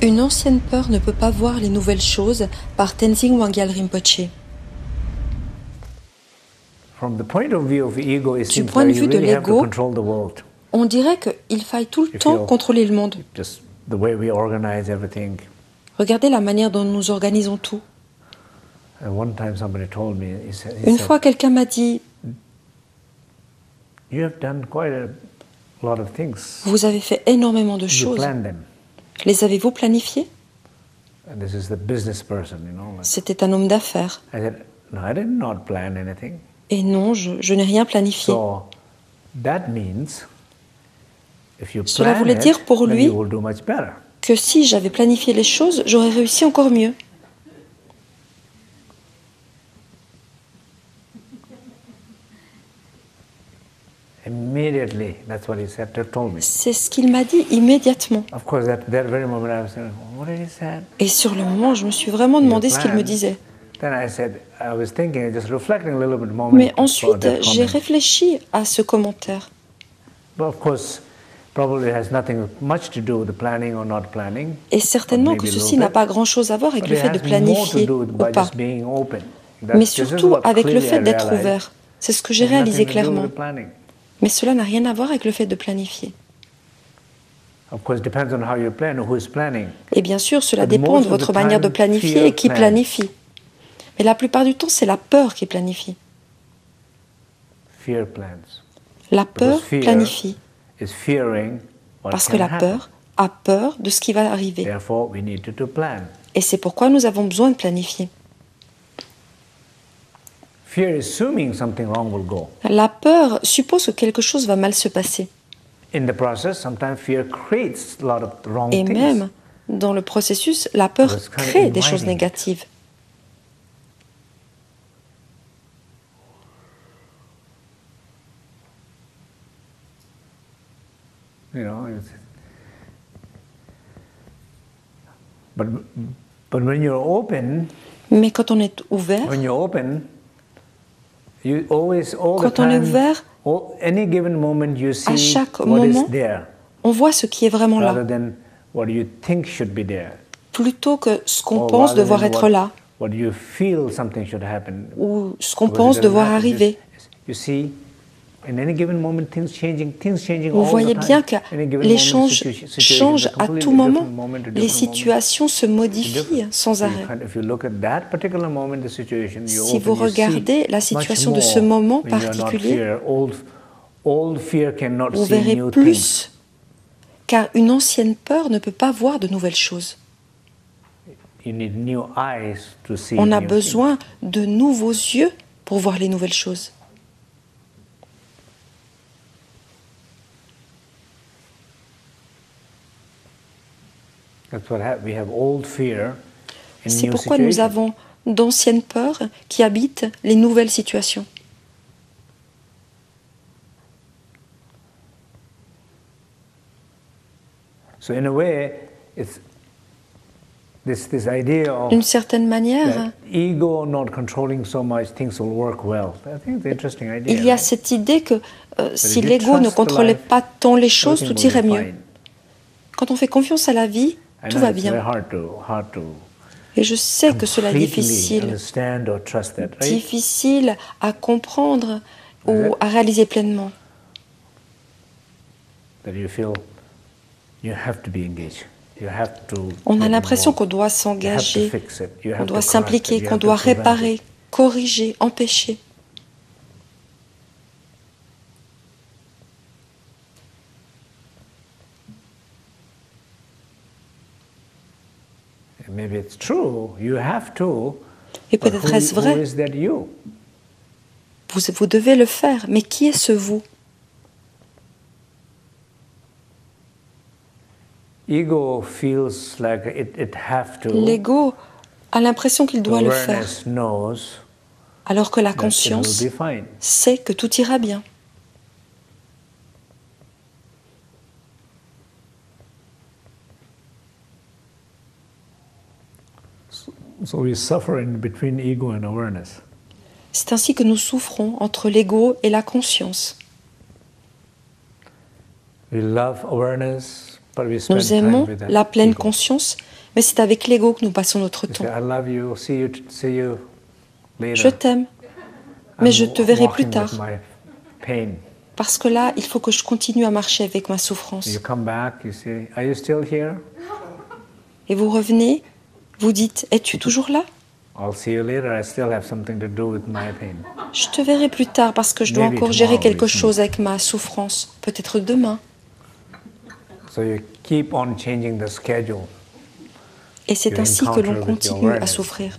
Une ancienne peur ne peut pas voir les nouvelles choses par Tenzin Wangyal Rinpoche. Du point de vue de l'ego, on dirait qu'il faille tout le temps contrôler le monde. Regardez la manière dont nous organisons tout. Une fois, quelqu'un m'a dit, vous avez fait énormément de choses. Les avez-vous planifiées? C'était un homme d'affaires. Et non, je n'ai rien planifié. Cela voulait dire pour lui que si j'avais planifié les choses, j'aurais réussi encore mieux. C'est ce qu'il m'a dit immédiatement. Et sur le moment, je me suis vraiment demandé ce qu'il me disait. Mais ensuite, j'ai réfléchi à ce commentaire. Et certainement que ceci n'a pas grand-chose à voir avec le fait de planifier ou pas, mais surtout avec le fait d'être ouvert. C'est ce que j'ai réalisé clairement. Mais cela n'a rien à voir avec le fait de planifier. Et bien sûr, cela dépend de votre manière de planifier et qui planifie. Mais la plupart du temps, c'est la peur qui planifie. La peur planifie. Parce que la peur a peur de ce qui va arriver. Et c'est pourquoi nous avons besoin de planifier. La peur suppose que quelque chose va mal se passer. Et même dans le processus, la peur crée des choses négatives. Mais quand on est ouvert, à chaque moment, on voit ce qui est vraiment là, plutôt que ce qu'on pense devoir être là, ou ce qu'on pense devoir arriver. Vous voyez bien que les choses changent à tout moment. Les situations se modifient sans arrêt. Si vous regardez la situation de ce moment particulier, vous verrez plus, car une ancienne peur ne peut pas voir de nouvelles choses. On a besoin de nouveaux yeux pour voir les nouvelles choses. C'est pourquoi nous avons d'anciennes peurs qui habitent les nouvelles situations. D'une certaine manière, il y a cette idée que si l'ego ne contrôlait pas tant les choses, tout irait mieux. Quand on fait confiance à la vie, tout va bien. Et je sais que cela est difficile à comprendre ou à réaliser pleinement. On a l'impression qu'on doit s'engager, qu'on doit s'impliquer, qu'on doit réparer, corriger, empêcher. Et peut-être est-ce vrai. Vous devez le faire, mais qui est ce vous? L'ego a l'impression qu'il doit le faire, alors que la conscience sait que tout ira bien. C'est ainsi que nous souffrons entre l'ego et la conscience. Nous aimons la pleine conscience, mais c'est avec l'ego que nous passons notre temps. Je t'aime, mais je te verrai plus tard. Parce que là, il faut que je continue à marcher avec ma souffrance. Et vous revenez, vous dites, es-tu toujours là? Je te verrai plus tard parce que je dois encore gérer quelque chose avec ma souffrance, peut-être demain. Et c'est ainsi que l'on continue à souffrir.